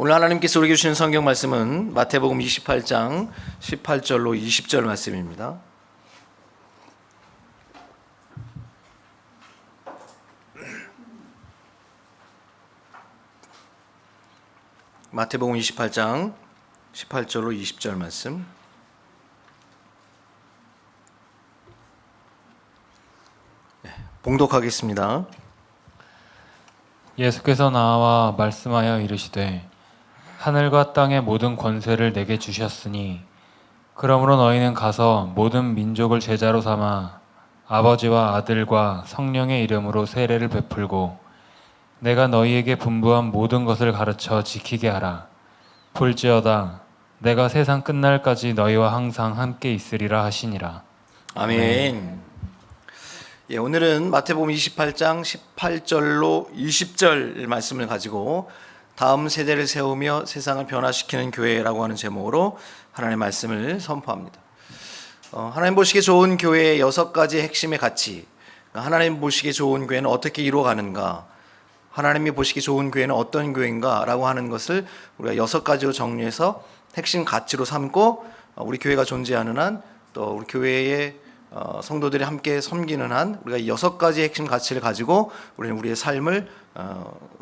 오늘 하나님께서 우리에게 주시는 성경 말씀은 마태복음 28장 18절로 20절 말씀입니다. 마태복음 28장 18절로 20절 말씀. 봉독하겠습니다. 예수께서 나와 말씀하여 이르시되 하늘과 땅의 모든 권세를 내게 주셨으니 그러므로 너희는 가서 모든 민족을 제자로 삼아 아버지와 아들과 성령의 이름으로 세례를 베풀고 내가 너희에게 분부한 모든 것을 가르쳐 지키게 하라. 볼지어다 내가 세상 끝날까지 너희와 항상 함께 있으리라 하시니라. 아멘. 예, 오늘은 마태복음 28장 18절로 20절 말씀을 가지고 다음 세대를 세우며 세상을 변화시키는 교회라고 하는 제목으로 하나님의 말씀을 선포합니다. 하나님 보시기에 좋은 교회의 6가지 핵심의 가치, 하나님 보시기에 좋은 교회는 어떻게 이루어가는가, 하나님이 보시기에 좋은 교회는 어떤 교회인가 라고 하는 것을 우리가 6가지로 정리해서 핵심 가치로 삼고 우리 교회가 존재하는 한, 또 우리 교회의 성도들이 함께 섬기는 한 우리가 6가지 핵심 가치를 가지고 우리는 우리의 삶을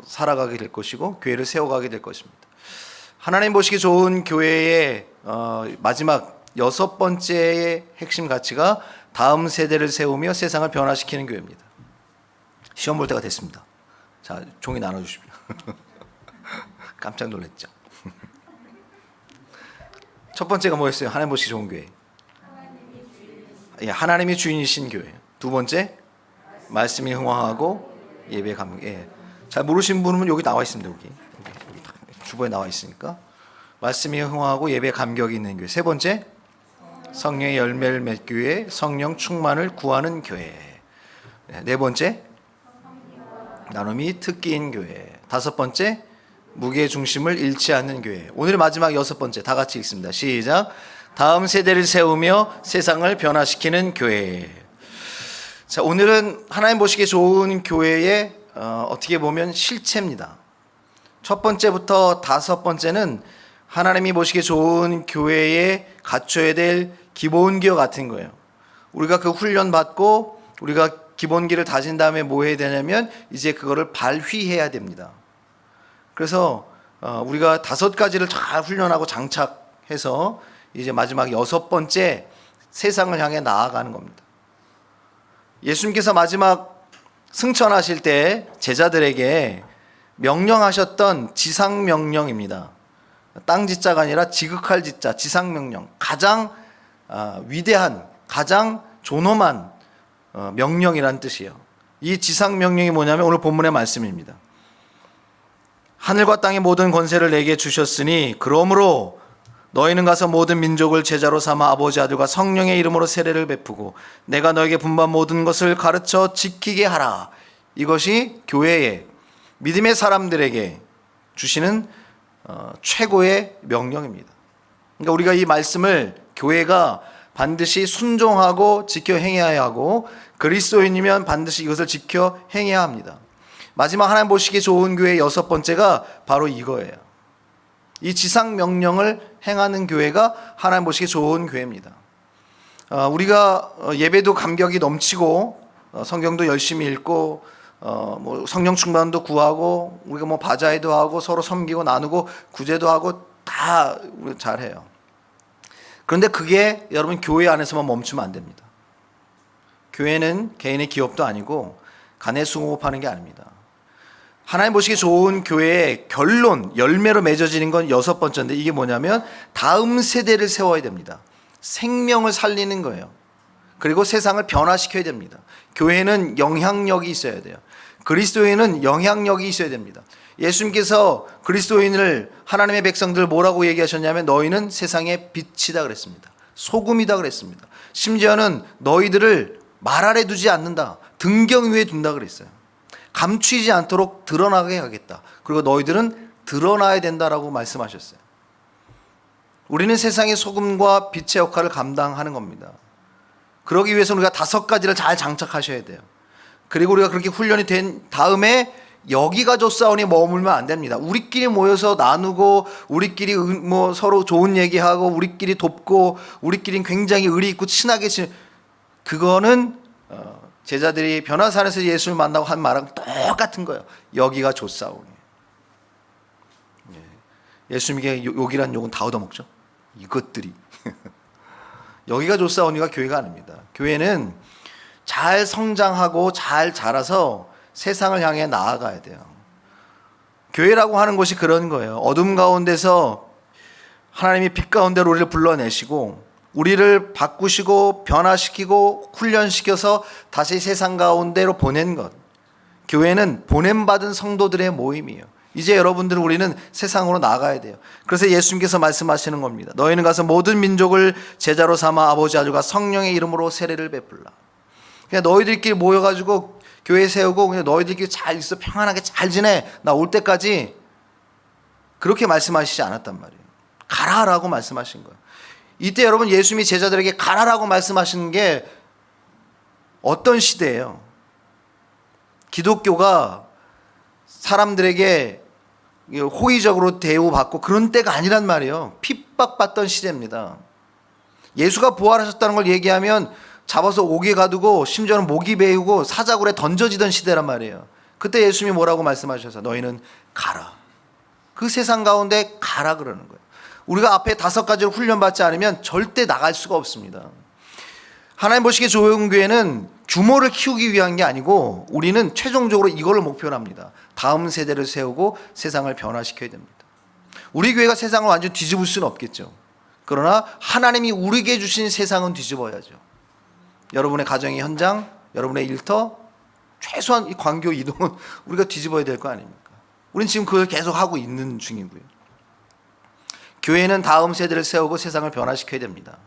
살아가게 될 것이고 교회를 세워가게 될 것입니다. 하나님 보시기 좋은 교회의 마지막 6번째의 핵심 가치가 다음 세대를 세우며 세상을 변화시키는 교회입니다. 시험 볼 때가 됐습니다. 자, 종이 나눠주십시오. 깜짝 놀랐죠. 첫 번째가 뭐였어요? 하나님 보시기 좋은 교회. 하나님이 주인이신 교회. 두 번째, 말씀이 흥황하고 예배 감격. 잘 모르시는 분은 여기 나와 있습니다. 여기 주보에 나와 있으니까. 말씀이 흥황하고 예배 감격이 있는 교회. 세 번째, 성령의 열매를 맺 교회, 성령 충만을 구하는 교회. 네 번째, 나눔이 특기인 교회. 다섯 번째, 무게 중심을 잃지 않는 교회. 오늘의 마지막 6번째, 다 같이 읽습니다. 시작. 다음 세대를 세우며 세상을 변화시키는 교회. 자, 오늘은 하나님 보시기에 좋은 교회의 어떻게 보면 실체입니다. 첫 번째부터 5번째는 하나님이 보시기에 좋은 교회에 갖춰야 될 기본기와 같은 거예요. 우리가 그 훈련 받고 우리가 기본기를 다진 다음에 뭐 해야 되냐면 이제 그거를 발휘해야 됩니다. 그래서 우리가 5가지를 잘 훈련하고 장착해서 이제 마지막 6번째 세상을 향해 나아가는 겁니다. 예수님께서 마지막 승천하실 때 제자들에게 명령하셨던 지상명령입니다. 땅지자가 아니라 지극할 지자, 지상명령. 가장 위대한, 가장 존엄한 명령이란 뜻이에요. 이 지상명령이 뭐냐면 오늘 본문의 말씀입니다. 하늘과 땅의 모든 권세를 내게 주셨으니 그러므로 너희는 가서 모든 민족을 제자로 삼아 아버지 아들과 성령의 이름으로 세례를 베푸고 내가 너에게 분부한 모든 것을 가르쳐 지키게 하라. 이것이 교회의 믿음의 사람들에게 주시는 최고의 명령입니다. 그러니까 우리가 이 말씀을 교회가 반드시 순종하고 지켜 행해야 하고 그리스도인이면 반드시 이것을 지켜 행해야 합니다. 마지막 하나님 보시기에 좋은 교회의 6번째가 바로 이거예요. 이 지상 명령을 행하는 교회가 하나님 보시기에 좋은 교회입니다. 우리가 예배도 감격이 넘치고 성경도 열심히 읽고 뭐 성령 충만도 구하고 우리가 뭐 바자회도 하고 서로 섬기고 나누고 구제도 하고 다 우리 잘해요. 그런데 그게 여러분 교회 안에서만 멈추면 안 됩니다. 교회는 개인의 기업도 아니고 간해숭호흡하는 게 아닙니다. 하나님 보시기에 좋은 교회의 결론, 열매로 맺어지는 건 6번째인데 이게 뭐냐면 다음 세대를 세워야 됩니다. 생명을 살리는 거예요. 그리고 세상을 변화시켜야 됩니다. 교회는 영향력이 있어야 돼요. 그리스도인은 영향력이 있어야 됩니다. 예수님께서 그리스도인을 하나님의 백성들 뭐라고 얘기하셨냐면 너희는 세상의 빛이다 그랬습니다. 소금이다 그랬습니다. 심지어는 너희들을 말 아래 두지 않는다. 등경 위에 둔다 그랬어요. 감추지 않도록 드러나게 하겠다. 그리고 너희들은 드러나야 된다라고 말씀하셨어요. 우리는 세상의 소금과 빛의 역할을 감당하는 겁니다. 그러기 위해서 우리가 5가지를 잘 장착하셔야 돼요. 그리고 우리가 그렇게 훈련이 된 다음에 여기가 좋사오니 머물면 안 됩니다. 우리끼리 모여서 나누고 우리끼리 뭐 서로 좋은 얘기하고 우리끼리 돕고 우리끼리 굉장히 의리 있고 친하게 그거는 제자들이 변화산에서 예수를 만나고 한 말하고 똑같은 거예요. 여기가 좋사오니. 예수님에게 욕이란 욕은 다 얻어먹죠. 이것들이. 여기가 좋사오니가 교회가 아닙니다. 교회는 잘 성장하고 잘 자라서 세상을 향해 나아가야 돼요. 교회라고 하는 것이 그런 거예요. 어둠 가운데서 하나님이 빛 가운데로 우리를 불러내시고 우리를 바꾸시고 변화시키고 훈련시켜서 다시 세상 가운데로 보낸 것. 교회는 보냄받은 성도들의 모임이에요. 이제 여러분들은 우리는 세상으로 나가야 돼요. 그래서 예수님께서 말씀하시는 겁니다. 너희는 가서 모든 민족을 제자로 삼아 아버지 아들과 성령의 이름으로 세례를 베풀라. 그냥 너희들끼리 모여가지고 교회 세우고 그냥 너희들끼리 잘 있어 평안하게 잘 지내 나 올 때까지 그렇게 말씀하시지 않았단 말이에요. 가라라고 말씀하신 거예요. 이때 여러분 예수님이 제자들에게 가라라고 말씀하시는 게 어떤 시대예요? 기독교가 사람들에게 호의적으로 대우받고 그런 때가 아니란 말이에요. 핍박받던 시대입니다. 예수가 부활하셨다는 걸 얘기하면 잡아서 옥에 가두고 심지어는 목이 베이고 사자굴에 던져지던 시대란 말이에요. 그때 예수님이 뭐라고 말씀하셔서 너희는 가라. 그 세상 가운데 가라 그러는 거예요. 우리가 앞에 5가지를 훈련받지 않으면 절대 나갈 수가 없습니다. 하나님 보시기에 좋은 교회는 규모를 키우기 위한 게 아니고 우리는 최종적으로 이걸 목표로 합니다. 다음 세대를 세우고 세상을 변화시켜야 됩니다. 우리 교회가 세상을 완전히 뒤집을 수는 없겠죠. 그러나 하나님이 우리에게 주신 세상은 뒤집어야죠. 여러분의 가정의 현장, 여러분의 일터, 최소한 이 광교 이동은 우리가 뒤집어야 될 거 아닙니까? 우리는 지금 그걸 계속 하고 있는 중이고요. 교회는 다음 세대를 세우고 세상을 변화시켜야 됩니다.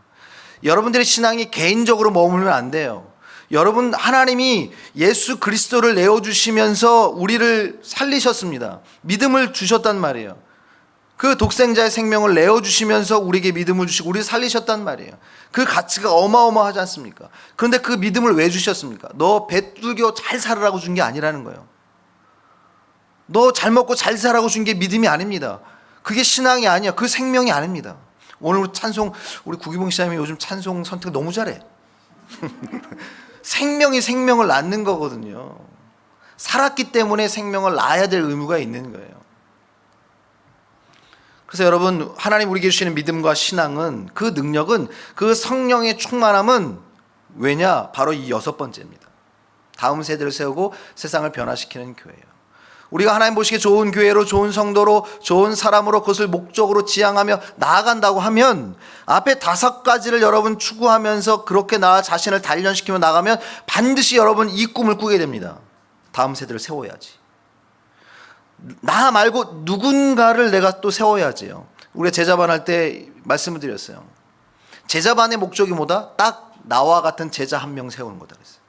여러분들의 신앙이 개인적으로 머물면 안 돼요. 여러분 하나님이 예수 그리스도를 내어주시면서 우리를 살리셨습니다. 믿음을 주셨단 말이에요. 그 독생자의 생명을 내어주시면서 우리에게 믿음을 주시고 우리를 살리셨단 말이에요. 그 가치가 어마어마하지 않습니까? 그런데 그 믿음을 왜 주셨습니까? 너 배뚫겨 잘 살으라고 준 게 아니라는 거예요. 너 잘 먹고 잘 살라고 준 게 믿음이 아닙니다. 그게 신앙이 아니야. 그 생명이 아닙니다. 오늘 찬송 우리 구기봉 시장님이 요즘 찬송 선택 너무 잘해. 생명이 생명을 낳는 거거든요. 살았기 때문에 생명을 낳아야 될 의무가 있는 거예요. 그래서 여러분 하나님 우리에게 주시는 믿음과 신앙은 그 능력은 그 성령의 충만함은 왜냐? 바로 이 6번째입니다. 다음 세대를 세우고 세상을 변화시키는 교회예요. 우리가 하나님 보시기에 좋은 교회로 좋은 성도로 좋은 사람으로 그것을 목적으로 지향하며 나아간다고 하면 앞에 5가지를 여러분 추구하면서 그렇게 나 자신을 단련시키며 나가면 반드시 여러분 이 꿈을 꾸게 됩니다. 다음 세대를 세워야지. 나 말고 누군가를 내가 또 세워야지요. 우리가 제자반 할 때 말씀을 드렸어요. 제자반의 목적이 뭐다? 딱 나와 같은 제자 한 명 세우는 거다 그랬어요.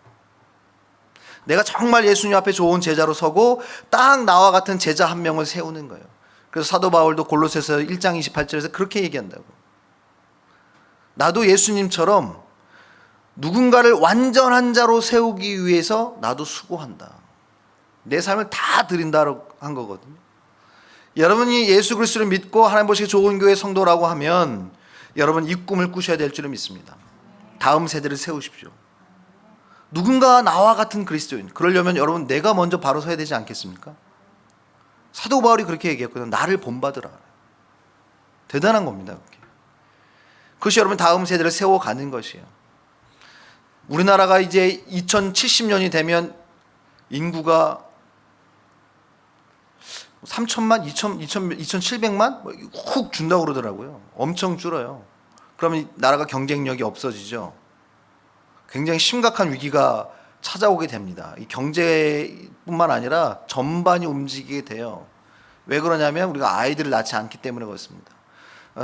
내가 정말 예수님 앞에 좋은 제자로 서고 딱 나와 같은 제자 한 명을 세우는 거예요. 그래서 사도 바울도 골로새서 1장 28절에서 그렇게 얘기한다고. 나도 예수님처럼 누군가를 완전한 자로 세우기 위해서 나도 수고한다. 내 삶을 다 드린다고 한 거거든요. 여러분이 예수 그리스도를 믿고 하나님 보시기에 좋은 교회 성도라고 하면 여러분 이 꿈을 꾸셔야 될 줄을 믿습니다. 다음 세대를 세우십시오. 누군가 나와 같은 그리스도인. 그러려면 여러분 내가 먼저 바로 서야 되지 않겠습니까? 사도 바울이 그렇게 얘기했거든요. 나를 본받으라. 대단한 겁니다. 그것이 여러분 다음 세대를 세워가는 것이에요. 우리나라가 이제 2070년이 되면 인구가 3천만, 2,700만? 훅 준다고 그러더라고요. 엄청 줄어요. 그러면 나라가 경쟁력이 없어지죠. 굉장히 심각한 위기가 찾아오게 됩니다. 이 경제뿐만 아니라 전반이 움직이게 돼요. 왜 그러냐면 우리가 아이들을 낳지 않기 때문에 그렇습니다.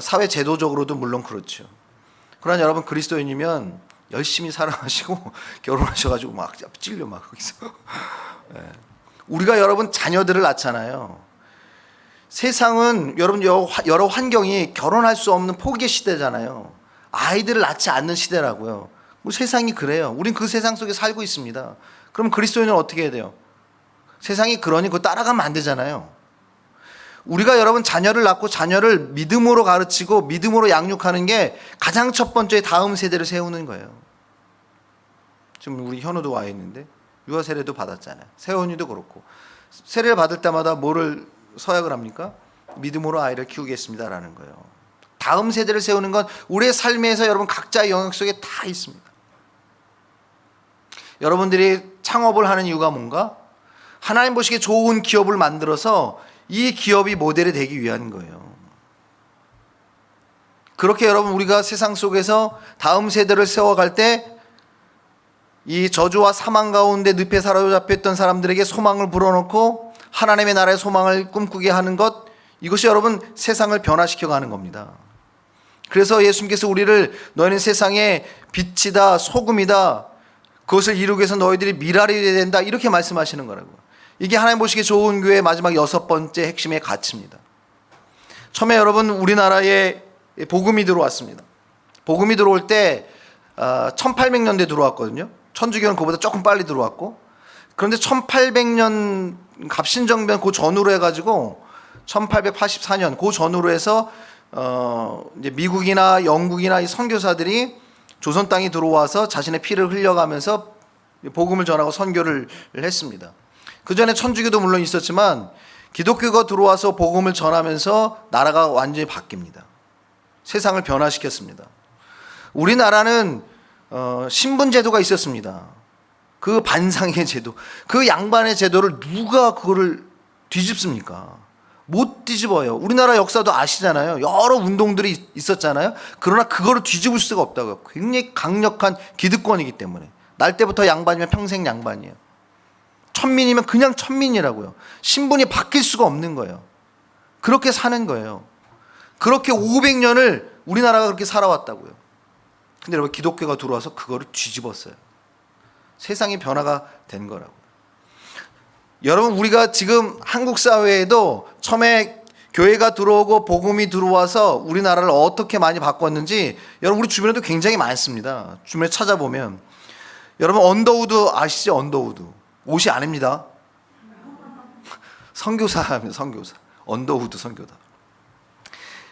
사회 제도적으로도 물론 그렇죠. 그러나 여러분 그리스도인이면 열심히 살아가시고 결혼하셔가지고 막 찔려 막 거기서. 우리가 여러분 자녀들을 낳잖아요. 세상은 여러분 여러 환경이 결혼할 수 없는 포기의 시대잖아요. 아이들을 낳지 않는 시대라고요. 뭐 세상이 그래요. 우린 그 세상 속에 살고 있습니다. 그럼 그리스도인은 어떻게 해야 돼요? 세상이 그러니 그거 따라가면 안 되잖아요. 우리가 여러분 자녀를 낳고 자녀를 믿음으로 가르치고 믿음으로 양육하는 게 가장 첫 번째 다음 세대를 세우는 거예요. 지금 우리 현우도 와 있는데 유아 세례도 받았잖아요. 세원이도 그렇고 세례를 받을 때마다 뭐를 서약을 합니까? 믿음으로 아이를 키우겠습니다라는 거예요. 다음 세대를 세우는 건 우리의 삶에서 여러분 각자의 영역 속에 다 있습니다. 여러분들이 창업을 하는 이유가 뭔가? 하나님 보시기에 좋은 기업을 만들어서 이 기업이 모델이 되기 위한 거예요. 그렇게 여러분 우리가 세상 속에서 다음 세대를 세워갈 때 이 저주와 사망 가운데 늪에 사로잡혀 있던 사람들에게 소망을 불어넣고 하나님의 나라의 소망을 꿈꾸게 하는 것, 이것이 여러분 세상을 변화시켜 가는 겁니다. 그래서 예수님께서 우리를 너희는 세상의 빛이다 소금이다, 그것을 이루기 위해서 너희들이 미랄이 되어야 된다, 이렇게 말씀하시는 거라고요. 이게 하나님 보시기에 좋은 교회의 마지막 6번째 핵심의 가치입니다. 처음에 여러분 우리나라에 복음이 들어왔습니다. 복음이 들어올 때 1800년대 들어왔거든요. 천주교는 그보다 조금 빨리 들어왔고, 그런데 1800년 갑신정변 그 전후로 해가지고 1884년 그 전후로 해서 이제 미국이나 영국이나 이 선교사들이 조선 땅에 들어와서 자신의 피를 흘려가면서 복음을 전하고 선교를 했습니다. 그 전에 천주교도 물론 있었지만 기독교가 들어와서 복음을 전하면서 나라가 완전히 바뀝니다. 세상을 변화시켰습니다. 우리나라는 신분 제도가 있었습니다. 그 반상의 제도, 그 양반의 제도를 누가 그거를 뒤집습니까? 못 뒤집어요. 우리나라 역사도 아시잖아요. 여러 운동들이 있었잖아요. 그러나 그거를 뒤집을 수가 없다고요. 굉장히 강력한 기득권이기 때문에. 날 때부터 양반이면 평생 양반이에요. 천민이면 그냥 천민이라고요. 신분이 바뀔 수가 없는 거예요. 그렇게 사는 거예요. 그렇게 500년을 우리나라가 그렇게 살아왔다고요. 근데 여러분 기독교가 들어와서 그거를 뒤집었어요. 세상이 변화가 된 거라고요. 여러분 우리가 지금 한국 사회에도 처음에 교회가 들어오고 복음이 들어와서 우리나라를 어떻게 많이 바꿨는지 여러분 우리 주변에도 굉장히 많습니다. 주변에 찾아보면 여러분 언더우드 아시죠? 언더우드 옷이 아닙니다. 선교사입니다. 선교사. 언더우드 선교사.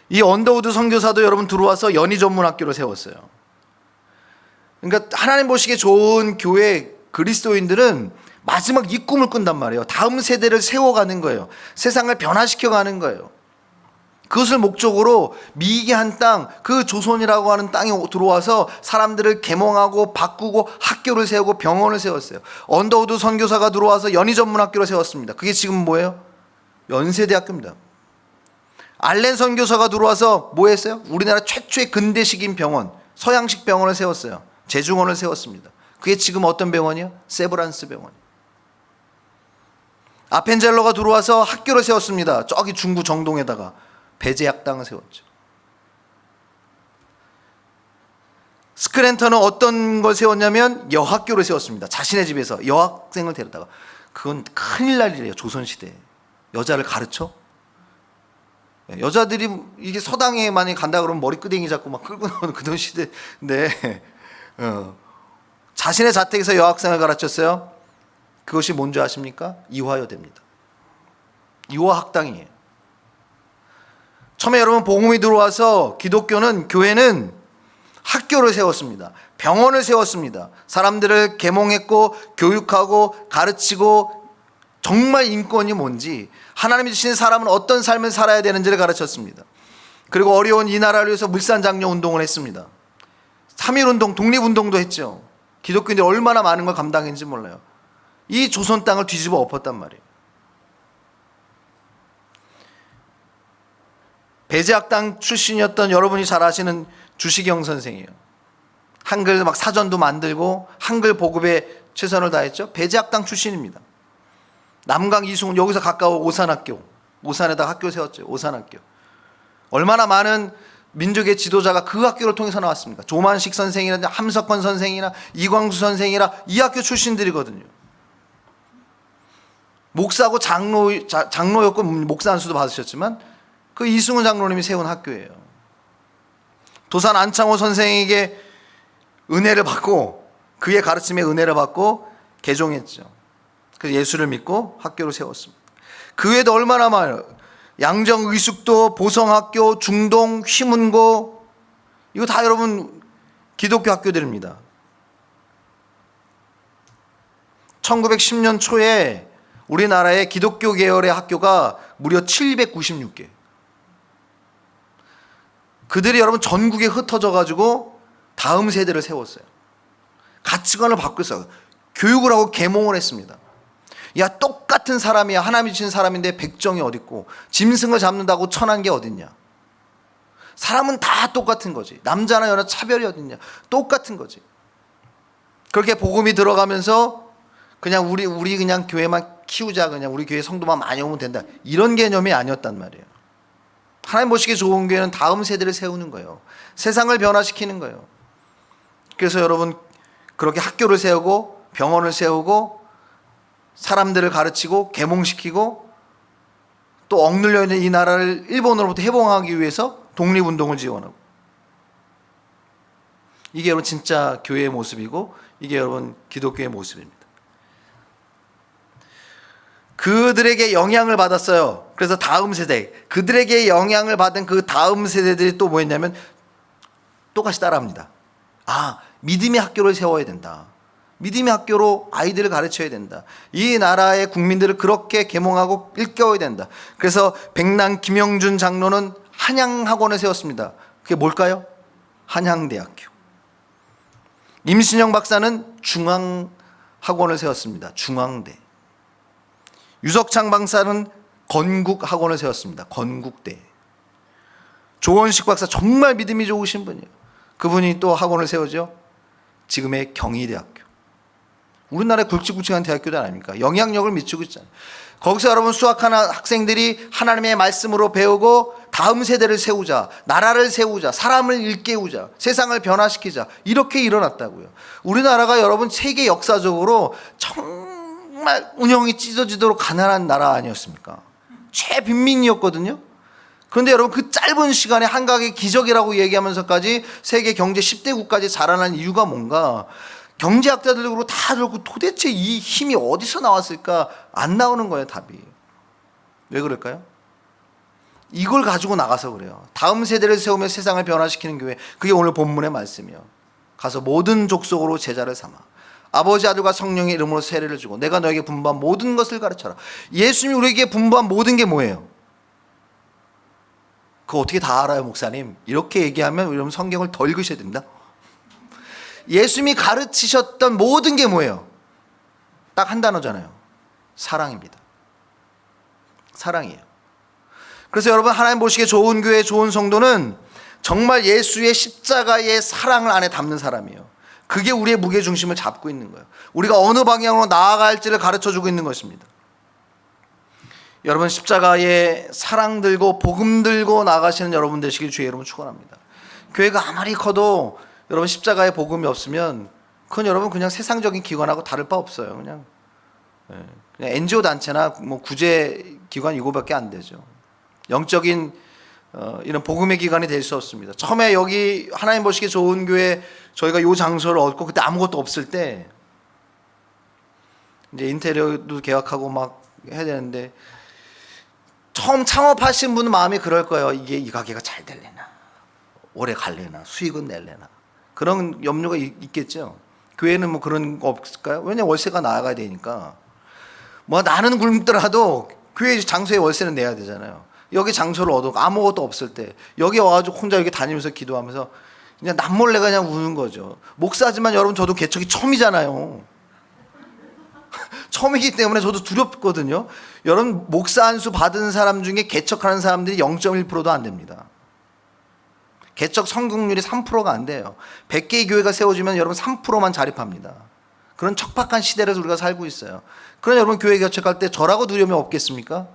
이 언더우드 선교사도 여러분 들어와서 연희 전문 학교를 세웠어요. 그러니까 하나님 보시기에 좋은 교회 그리스도인들은 마지막 이 꿈을 꾼단 말이에요. 다음 세대를 세워가는 거예요. 세상을 변화시켜가는 거예요. 그것을 목적으로 미개한 땅, 그 조선이라고 하는 땅에 들어와서 사람들을 계몽하고 바꾸고 학교를 세우고 병원을 세웠어요. 언더우드 선교사가 들어와서 연희 전문 학교를 세웠습니다. 그게 지금 뭐예요? 연세대학교입니다. 알렌 선교사가 들어와서 뭐 했어요? 우리나라 최초의 근대식인 병원, 서양식 병원을 세웠어요. 제중원을 세웠습니다. 그게 지금 어떤 병원이요? 세브란스 병원. 아펜젤러가 들어와서 학교를 세웠습니다. 저기 중구 정동에다가 배제학당을 세웠죠. 스크랜턴은 어떤 걸 세웠냐면 여학교를 세웠습니다. 자신의 집에서 여학생을 데려다가. 그건 큰일 날 일이에요. 조선시대에 여자를 가르쳐? 여자들이 이게 서당에 만약에 간다 그러면 머리끄댕이 잡고 막 끌고 나오는 그런 시대인데 자신의 자택에서 여학생을 가르쳤어요. 그것이 뭔지 아십니까? 이화여대입니다. 이화학당이에요. 처음에 여러분 복음이 들어와서 기독교는, 교회는 학교를 세웠습니다. 병원을 세웠습니다. 사람들을 계몽했고 교육하고 가르치고 정말 인권이 뭔지, 하나님이 주신 사람은 어떤 삶을 살아야 되는지를 가르쳤습니다. 그리고 어려운 이 나라를 위해서 물산장려 운동을 했습니다. 3.1운동, 독립운동도 했죠. 기독교인들이 얼마나 많은 걸 감당했는지 몰라요. 이 조선 땅을 뒤집어 엎었단 말이에요. 배제학당 출신이었던 여러분이 잘 아시는 주시경 선생이에요. 한글 막 사전도 만들고 한글 보급에 최선을 다했죠. 배제학당 출신입니다. 남강 이승훈, 여기서 가까워 오산학교, 오산에다 학교 세웠죠. 오산학교. 얼마나 많은 민족의 지도자가 그 학교를 통해서 나왔습니까? 조만식 선생이나 함석헌 선생이나 이광수 선생이나 이 학교 출신들이거든요. 목사고 장로였고 목사 안수도 받으셨지만 그 이승훈 장로님이 세운 학교예요. 도산 안창호 선생에게 은혜를 받고, 그의 가르침에 은혜를 받고 개종했죠. 그래서 예수를 믿고 학교를 세웠습니다. 그 외에도 얼마나 많아요. 양정의숙도, 보성학교, 중동, 휘문고, 이거 다 여러분 기독교 학교들입니다. 1910년 초에 우리나라의 기독교 계열의 학교가 무려 796개. 그들이 여러분 전국에 흩어져 가지고 다음 세대를 세웠어요. 가치관을 바꿨어요. 교육을 하고 계몽을 했습니다. 야, 똑같은 사람이야. 하나님이 주신 사람인데 백정이 어딨고 짐승을 잡는다고 천한 게 어딨냐. 사람은 다 똑같은 거지. 남자나 여자 차별이 어딨냐. 똑같은 거지. 그렇게 복음이 들어가면서 그냥 우리 그냥 교회만 키우자, 그냥 우리 교회 성도만 많이 오면 된다, 이런 개념이 아니었단 말이에요. 하나님 보시기에 좋은 교회는 다음 세대를 세우는 거예요. 세상을 변화시키는 거예요. 그래서 여러분 그렇게 학교를 세우고 병원을 세우고 사람들을 가르치고 계몽시키고 또 억눌려 있는 이 나라를 일본으로부터 해방하기 위해서 독립운동을 지원하고, 이게 여러분 진짜 교회의 모습이고 이게 여러분 기독교의 모습입니다. 그들에게 영향을 받았어요. 그래서 다음 세대, 그들에게 영향을 받은 그 다음 세대들이 또 뭐였냐면 똑같이 따라합니다. 아, 믿음의 학교를 세워야 된다. 믿음의 학교로 아이들을 가르쳐야 된다. 이 나라의 국민들을 그렇게 계몽하고 일깨워야 된다. 그래서 백남 김영준 장로는 한양학원을 세웠습니다. 그게 뭘까요? 한양대학교. 임신영 박사는 중앙학원을 세웠습니다. 중앙대. 유석창 박사는 건국학원을 세웠습니다. 건국대. 조원식 박사 정말 믿음이 좋으신 분이에요. 그분이 또 학원을 세우죠. 지금의 경희대학교. 우리나라의 굵직굵직한 대학교도 아닙니까? 영향력을 미치고 있잖아요. 거기서 여러분 수학하는 학생들이 하나님의 말씀으로 배우고 다음 세대를 세우자, 나라를 세우자, 사람을 일깨우자, 세상을 변화시키자, 이렇게 일어났다고요. 우리나라가 여러분 세계 역사적으로 정말 운영이 찢어지도록 가난한 나라 아니었습니까? 최빈민이었거든요. 그런데 여러분 그 짧은 시간에 한각의 기적이라고 얘기하면서까지 세계 경제 10대 국까지 자라난 이유가 뭔가? 경제학자들도 다 그렇고 도대체 이 힘이 어디서 나왔을까? 안 나오는 거예요, 답이. 왜 그럴까요? 이걸 가지고 나가서 그래요. 다음 세대를 세우며 세상을 변화시키는 교회, 그게 오늘 본문의 말씀이에요. 가서 모든 족속으로 제자를 삼아 아버지, 아들과 성령의 이름으로 세례를 주고 내가 너에게 분부한 모든 것을 가르쳐라. 예수님이 우리에게 분부한 모든 게 뭐예요? 그거 어떻게 다 알아요, 목사님? 이렇게 얘기하면 여러분 성경을 더 읽으셔야 됩니다. 예수님이 가르치셨던 모든 게 뭐예요? 딱 한 단어잖아요. 사랑입니다. 사랑이에요. 그래서 여러분 하나님 보시기에 좋은 교회, 좋은 성도는 정말 예수의 십자가의 사랑을 안에 담는 사람이에요. 그게 우리의 무게중심을 잡고 있는 거예요. 우리가 어느 방향으로 나아갈지를 가르쳐주고 있는 것입니다. 여러분 십자가의 사랑 들고 복음 들고 나가시는 여러분 되시길 주의 이름으로 축원합니다. 교회가 아무리 커도 여러분 십자가의 복음이 없으면 그건 여러분 그냥 세상적인 기관하고 다를 바 없어요. 그냥 NGO 단체나 뭐 구제 기관 이거밖에 안 되죠. 영적인 이런 복음의 기관이 될 수 없습니다. 처음에 여기 하나님 보시기에 좋은 교회 저희가 이 장소를 얻고 그때 아무것도 없을 때 이제 인테리어도 계약하고 막 해야 되는데 처음 창업하신 분은 마음이 그럴 거예요. 이게 이 가게가 잘 될래나, 오래 갈래나, 수익은 낼래나, 그런 염려가 있겠죠. 교회는 뭐 그런 거 없을까요? 왜냐 월세가 나가야 되니까. 뭐 나는 굶더라도 교회 장소에 월세는 내야 되잖아요. 여기 장소를 얻어 아무것도 없을 때 여기 와가지고 혼자 여기 다니면서 기도하면서 그냥 남몰래 그냥 우는 거죠. 목사지만 여러분 저도 개척이 처음이잖아요. 처음이기 때문에 저도 두렵거든요. 여러분 목사 안수 받은 사람 중에 개척하는 사람들이 0.1%도 안 됩니다. 개척 성공률이 3%가 안 돼요. 100개의 교회가 세워지면 여러분 3%만 자립합니다. 그런 척박한 시대를 우리가 살고 있어요. 그러나 여러분 교회 개척할 때 저라고 두려움이 없겠습니까?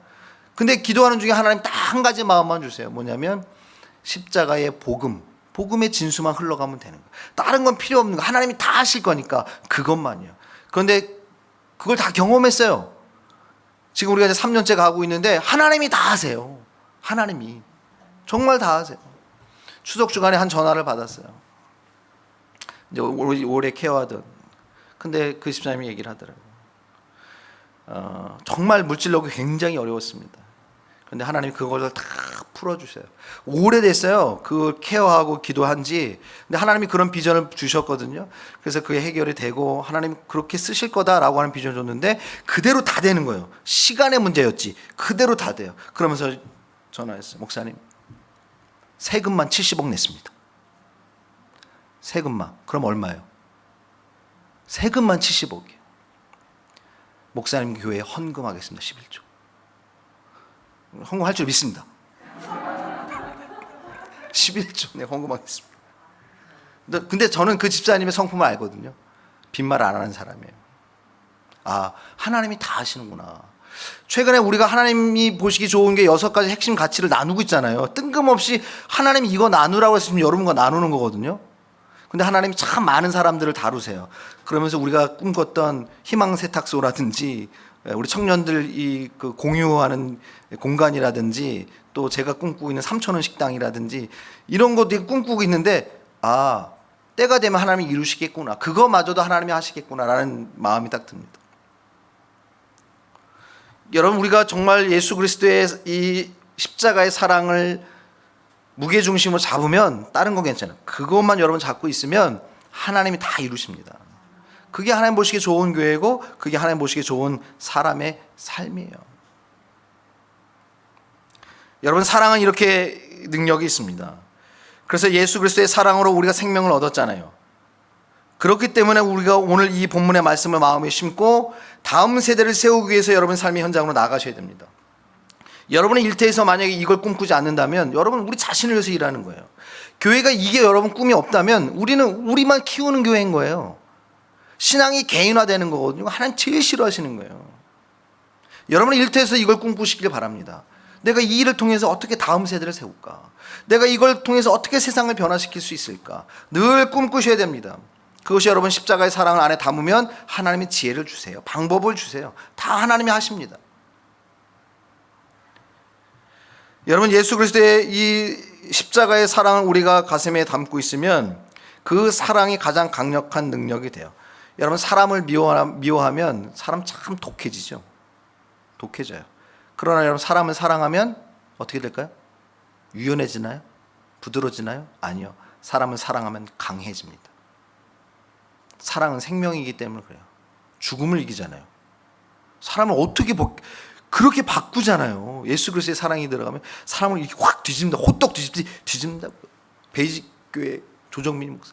근데 기도하는 중에 하나님 딱 한 가지 마음만 주세요. 뭐냐면 십자가의 복음, 복음의 진수만 흘러가면 되는 거예요. 다른 건 필요 없는 거. 하나님이 다 하실 거니까 그것만이요. 그런데 그걸 다 경험했어요. 지금 우리가 이제 3년째 가고 있는데 하나님이 다 하세요. 하나님이 정말 다 하세요. 추석 주간에 한 전화를 받았어요. 이제 오래 케어하던. 근데 그 집사님이 얘기를 하더라고요. 정말 물질력이 굉장히 어려웠습니다. 그런데 하나님이 그걸 다 풀어주세요. 오래됐어요. 그걸 케어하고 기도한 지. 근데 하나님이 그런 비전을 주셨거든요. 그래서 그게 해결이 되고 하나님이 그렇게 쓰실 거다라고 하는 비전을 줬는데 그대로 다 되는 거예요. 시간의 문제였지. 그대로 다 돼요. 그러면서 전화했어요. 목사님, 세금만 70억 냈습니다. 세금만. 그럼 얼마예요? 세금만 70억이에요. 목사님 교회에 헌금하겠습니다. 11조. 헌금할 줄 믿습니다. 11조 내 헌금하겠습니다. 근데 저는 그 집사님의 성품을 알거든요. 빈말 안 하는 사람이에요. 아, 하나님이 다 하시는구나. 최근에 우리가 하나님이 보시기 좋은 게 6가지 핵심 가치를 나누고 있잖아요. 뜬금없이 하나님이 이거 나누라고 했으면 여러분과 나누는 거거든요. 근데 하나님이 참 많은 사람들을 다루세요. 그러면서 우리가 꿈꿨던 희망 세탁소라든지 우리 청년들 그 공유하는 공간이라든지 또 제가 꿈꾸고 있는 3,000원 식당이라든지 이런 것들이 꿈꾸고 있는데 아, 때가 되면 하나님이 이루시겠구나. 그거마저도 하나님이 하시겠구나라는 마음이 딱 듭니다. 여러분, 우리가 정말 예수 그리스도의 이 십자가의 사랑을 무게중심으로 잡으면 다른 건 괜찮아요. 그것만 여러분 잡고 있으면 하나님이 다 이루십니다. 그게 하나님 보시기에 좋은 교회고 그게 하나님 보시기에 좋은 사람의 삶이에요. 여러분, 사랑은 이렇게 능력이 있습니다. 그래서 예수 그리스도의 사랑으로 우리가 생명을 얻었잖아요. 그렇기 때문에 우리가 오늘 이 본문의 말씀을 마음에 심고 다음 세대를 세우기 위해서 여러분 삶의 현장으로 나가셔야 됩니다. 여러분의 일터에서 만약에 이걸 꿈꾸지 않는다면 여러분 우리 자신을 위해서 일하는 거예요. 교회가 이게 여러분 꿈이 없다면 우리는 우리만 키우는 교회인 거예요. 신앙이 개인화되는 거거든요. 하나님 제일 싫어하시는 거예요. 여러분의 일터에서 이걸 꿈꾸시길 바랍니다. 내가 이 일을 통해서 어떻게 다음 세대를 세울까? 내가 이걸 통해서 어떻게 세상을 변화시킬 수 있을까? 늘 꿈꾸셔야 됩니다. 그것이 여러분 십자가의 사랑을 안에 담으면 하나님이 지혜를 주세요. 방법을 주세요. 다 하나님이 하십니다. 여러분, 예수 그리스도의 이 십자가의 사랑을 우리가 가슴에 담고 있으면 그 사랑이 가장 강력한 능력이 돼요. 여러분, 사람을 미워하면 사람 참 독해지죠. 독해져요. 그러나 여러분, 사람을 사랑하면 어떻게 될까요? 유연해지나요? 부드러워지나요? 아니요. 사람을 사랑하면 강해집니다. 사랑은 생명이기 때문에 그래요. 죽음을 이기잖아요. 사람을 어떻게 그렇게 바꾸잖아요. 예수 그리스도의 사랑이 들어가면 사람을 이렇게 확 뒤집는다. 호떡 뒤집는다. 베이직 교회 조정민 목사,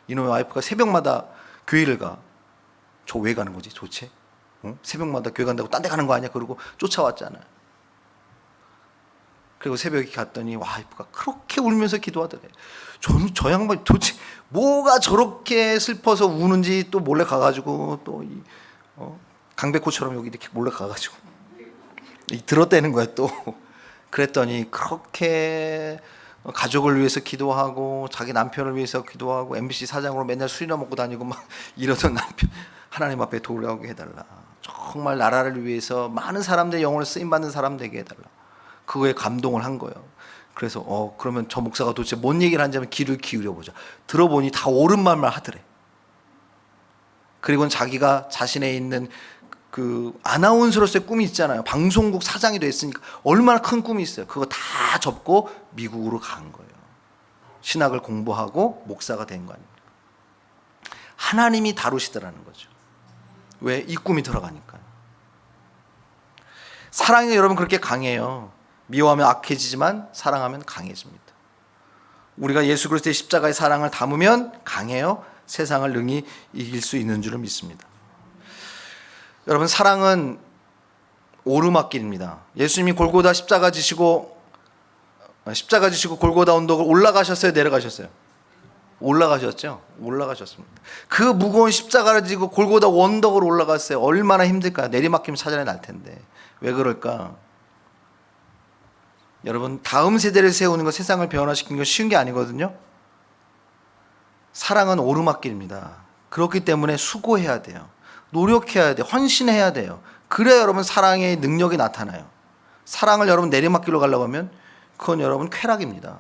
이놈의 와이프가 새벽마다 교회를 가. 저 왜 가는 거지 도대체? 새벽마다 교회 간다고 딴 데 가는 거 아니야? 그러고 쫓아왔잖아요. 그리고 새벽에 갔더니 와이프가 그렇게 울면서 기도하더래. 저는 저 양반이 도대체 뭐가 저렇게 슬퍼서 우는지 또 몰래 가가지고 또 강백호처럼 여기 이렇게 몰래 가가지고 들었다는 거야 또. 그랬더니 그렇게 가족을 위해서 기도하고 자기 남편을 위해서 기도하고 MBC 사장으로 맨날 술이나 먹고 다니고 막 이러던 남편 하나님 앞에 돌아오게 해달라. 정말 나라를 위해서 많은 사람들의 영혼을 쓰임받는 사람 되게 해달라. 그거에 감동을 한 거예요. 그래서 그러면 저 목사가 도대체 뭔 얘기를 하는지 한번 귀를 기울여보자. 들어보니 다 옳은 말만 하더래. 그리고는 자기가 자신에 있는 그 아나운서로서의 꿈이 있잖아요. 방송국 사장이 됐으니까 얼마나 큰 꿈이 있어요. 그거 다 접고 미국으로 간 거예요. 신학을 공부하고 목사가 된 거 아닙니까? 하나님이 다루시더라는 거죠. 왜? 이 꿈이 들어가니까요. 사랑이 여러분 그렇게 강해요. 미워하면 악해지지만 사랑하면 강해집니다. 우리가 예수 그리스도의 십자가의 사랑을 담으면 강해요. 세상을 능히 이길 수 있는 줄을 믿습니다. 여러분, 사랑은 오르막길입니다. 예수님이 골고다 십자가 지시고 골고다 언덕을 올라가셨어요? 내려가셨어요? 올라가셨죠? 올라가셨습니다. 그 무거운 십자가를 지고 골고다 언덕을 올라갔어요. 얼마나 힘들까요? 내리막이면 차전에 날 텐데. 왜 그럴까? 여러분, 다음 세대를 세우는 거, 세상을 변화시키는 거 쉬운 게 아니거든요. 사랑은 오르막길입니다. 그렇기 때문에 수고해야 돼요. 노력해야 돼요. 헌신해야 돼요. 그래야 여러분 사랑의 능력이 나타나요. 사랑을 여러분 내리막길로 가려고 하면 그건 여러분 쾌락입니다.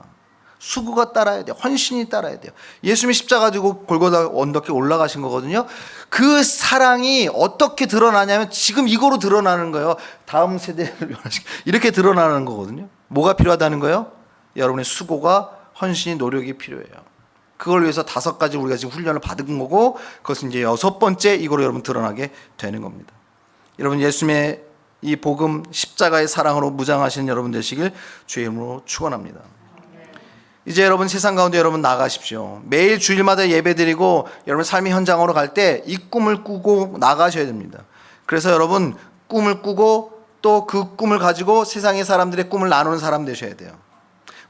수고가 따라야 돼요. 헌신이 따라야 돼요. 예수님이 십자가 지고 골고다 언덕에 올라가신 거거든요. 그 사랑이 어떻게 드러나냐면 지금 이거로 드러나는 거예요. 다음 세대를 변화시키 이렇게 드러나는 거거든요. 뭐가 필요하다는 거예요? 여러분의 수고가 헌신이 노력이 필요해요. 그걸 위해서 5가지 우리가 지금 훈련을 받은 거고 그것은 이제 6번째 이거로 여러분 드러나게 되는 겁니다. 여러분 예수님의 이 복음 십자가의 사랑으로 무장하시는 여러분 되시길 주의 이름으로 축원합니다. 이제 여러분 세상 가운데 여러분 나가십시오. 매일 주일마다 예배드리고 여러분 삶의 현장으로 갈 때 이 꿈을 꾸고 나가셔야 됩니다. 그래서 여러분 꿈을 꾸고 또 그 꿈을 가지고 세상의 사람들의 꿈을 나누는 사람 되셔야 돼요.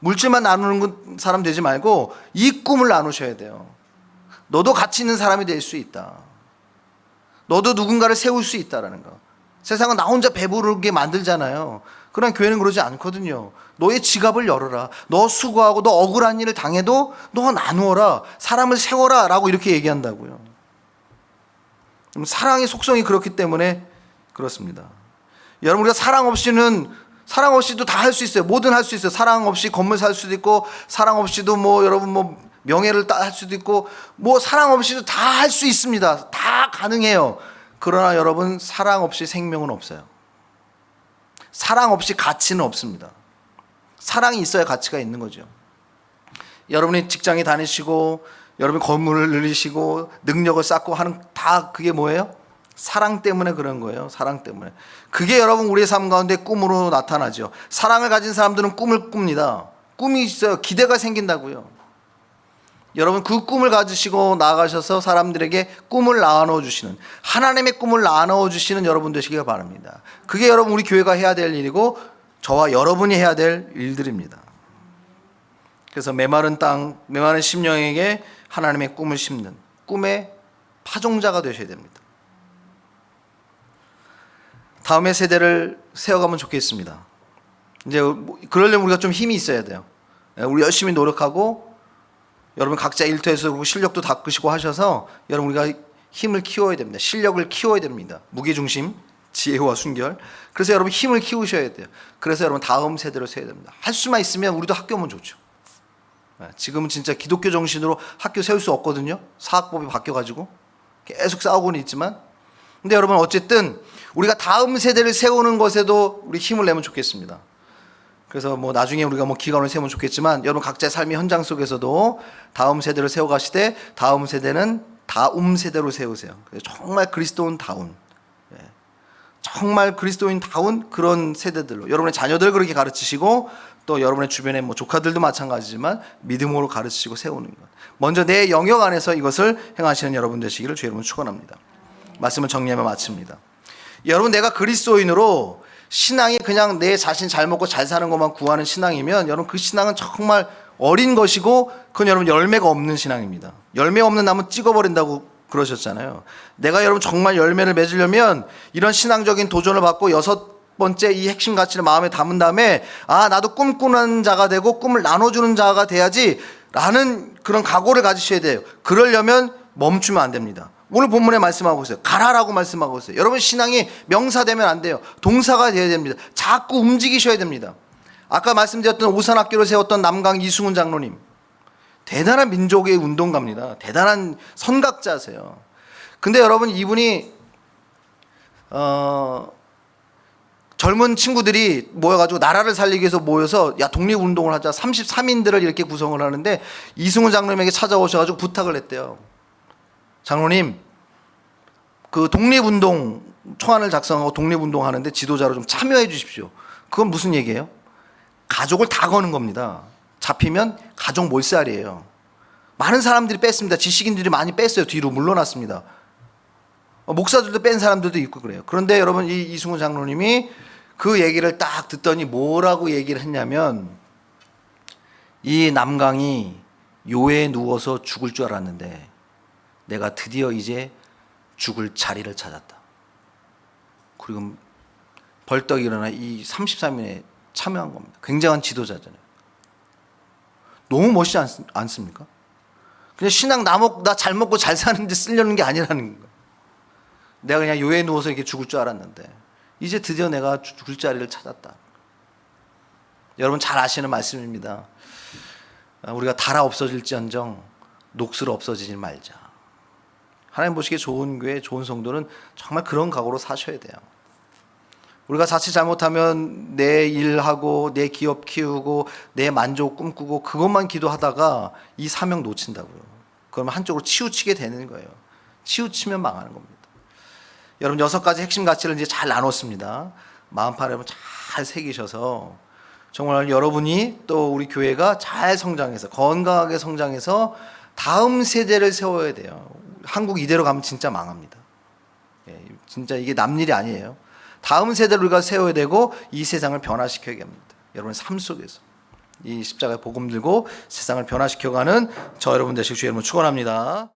물질만 나누는 사람 되지 말고 이 꿈을 나누셔야 돼요. 너도 가치 있는 사람이 될 수 있다. 너도 누군가를 세울 수 있다라는 거. 세상은 나 혼자 배부르게 만들잖아요. 그러나 교회는 그러지 않거든요. 너의 지갑을 열어라. 너 수고하고 너 억울한 일을 당해도 너 나누어라. 사람을 세워라 라고 이렇게 얘기한다고요. 사랑의 속성이 그렇기 때문에 그렇습니다. 여러분 우리가 사랑 없이도 다 할 수 있어요. 뭐든 할 수 있어요. 사랑 없이 건물 살 수도 있고 사랑 없이도 뭐 여러분 뭐 명예를 할 수도 있고 뭐 사랑 없이도 다 할 수 있습니다. 다 가능해요. 그러나 여러분 사랑 없이 생명은 없어요. 사랑 없이 가치는 없습니다. 사랑이 있어야 가치가 있는 거죠. 여러분이 직장에 다니시고 여러분이 건물을 늘리시고 능력을 쌓고 하는 다 그게 뭐예요? 사랑 때문에 그런 거예요. 사랑 때문에. 그게 여러분 우리의 삶 가운데 꿈으로 나타나죠. 사랑을 가진 사람들은 꿈을 꿉니다. 꿈이 있어요. 기대가 생긴다고요. 여러분 그 꿈을 가지시고 나가셔서 사람들에게 꿈을 나눠 주시는 하나님의 꿈을 나눠 주시는 여러분 되시길 바랍니다. 그게 여러분 우리 교회가 해야 될 일이고 저와 여러분이 해야 될 일들입니다. 그래서 메마른 땅, 메마른 심령에게 하나님의 꿈을 심는 꿈의 파종자가 되셔야 됩니다. 다음의 세대를 세워가면 좋겠습니다. 이제 그러려면 우리가 좀 힘이 있어야 돼요. 우리 열심히 노력하고 여러분 각자 일터에서 실력도 닦으시고 하셔서 여러분 우리가 힘을 키워야 됩니다. 실력을 키워야 됩니다. 무게중심, 지혜와 순결. 그래서 여러분 힘을 키우셔야 돼요. 그래서 여러분 다음 세대를 세워야 됩니다. 할 수만 있으면 우리도 학교 오면 좋죠. 지금은 진짜 기독교 정신으로 학교 세울 수 없거든요. 사학법이 바뀌어가지고 계속 싸우고는 있지만 근데 여러분 어쨌든 우리가 다음 세대를 세우는 것에도 우리 힘을 내면 좋겠습니다. 그래서 뭐 나중에 우리가 뭐 기관을 세우면 좋겠지만 여러분 각자의 삶의 현장 속에서도 다음 세대를 세워가시되 다음 세대는 다음 세대로 세우세요. 정말 그리스도인다운 정말 그리스도인다운 그런 세대들로 여러분의 자녀들 그렇게 가르치시고 또 여러분의 주변의 뭐 조카들도 마찬가지지만 믿음으로 가르치시고 세우는 것. 먼저 내 영역 안에서 이것을 행하시는 여러분 되시기를 주의 이름으로 축원합니다. 말씀을 정리하며 마칩니다. 여러분 내가 그리스도인으로 신앙이 그냥 내 자신 잘 먹고 잘 사는 것만 구하는 신앙이면 여러분 그 신앙은 정말 어린 것이고 그건 여러분 열매가 없는 신앙입니다. 열매 없는 나무 찍어버린다고 그러셨잖아요. 내가 여러분 정말 열매를 맺으려면 이런 신앙적인 도전을 받고 6번째 이 핵심 가치를 마음에 담은 다음에 나도 꿈꾸는 자가 되고 꿈을 나눠주는 자가 돼야지 라는 그런 각오를 가지셔야 돼요. 그러려면 멈추면 안 됩니다. 오늘 본문에 말씀하고 있어요. 가라라고 말씀하고 있어요. 여러분 신앙이 명사되면 안 돼요. 동사가 되어야 됩니다. 자꾸 움직이셔야 됩니다. 아까 말씀드렸던 오산학교를 세웠던 남강 이승훈 장로님 대단한 민족의 운동가입니다. 대단한 선각자세요. 근데 여러분 이분이 젊은 친구들이 모여가지고 나라를 살리기 위해서 모여서 독립운동을 하자 33인들을 이렇게 구성을 하는데 이승훈 장로님에게 찾아오셔가지고 부탁을 했대요. 장로님 그 독립운동 초안을 작성하고 독립운동 하는데 지도자로 좀 참여해 주십시오. 그건 무슨 얘기예요? 가족을 다 거는 겁니다. 잡히면 가족 몰살이에요. 많은 사람들이 뺐습니다. 지식인들이 많이 뺐어요. 뒤로 물러났습니다. 목사들도 뺀 사람들도 있고 그래요. 그런데 여러분 이 이승훈 장로님이 그 얘기를 딱 듣더니 뭐라고 얘기를 했냐면 이 남강이 요에 누워서 죽을 줄 알았는데 내가 드디어 이제 죽을 자리를 찾았다. 그리고 벌떡 일어나 이 33인에 참여한 겁니다. 굉장한 지도자잖아요. 너무 멋있지 않습니까? 그냥 신앙 나 잘 먹고 잘 사는데 쓰려는 게 아니라는 거예요. 내가 그냥 요에 누워서 이렇게 죽을 줄 알았는데 이제 드디어 내가 죽을 자리를 찾았다. 여러분 잘 아시는 말씀입니다. 우리가 달아 없어질지언정 녹슬어 없어지지 말자. 하나님 보시기에 좋은 교회, 좋은 성도는 정말 그런 각오로 사셔야 돼요. 우리가 자칫 잘못하면 내 일하고 내 기업 키우고 내 만족 꿈꾸고 그것만 기도하다가 이 사명 놓친다고요. 그러면 한쪽으로 치우치게 되는 거예요. 치우치면 망하는 겁니다. 여러분 6가지 핵심 가치를 이제 잘 나눴습니다. 마음판에 잘 새기셔서 정말 여러분이 또 우리 교회가 잘 성장해서 건강하게 성장해서 다음 세대를 세워야 돼요. 한국 이대로 가면 진짜 망합니다. 진짜 이게 남 일이 아니에요. 다음 세대를 우리가 세워야 되고 이 세상을 변화시켜야 합니다. 여러분의 삶 속에서 이 십자가의 복음 들고 세상을 변화시켜가는 저 여러분 되시길 주의 이름으로 축원합니다.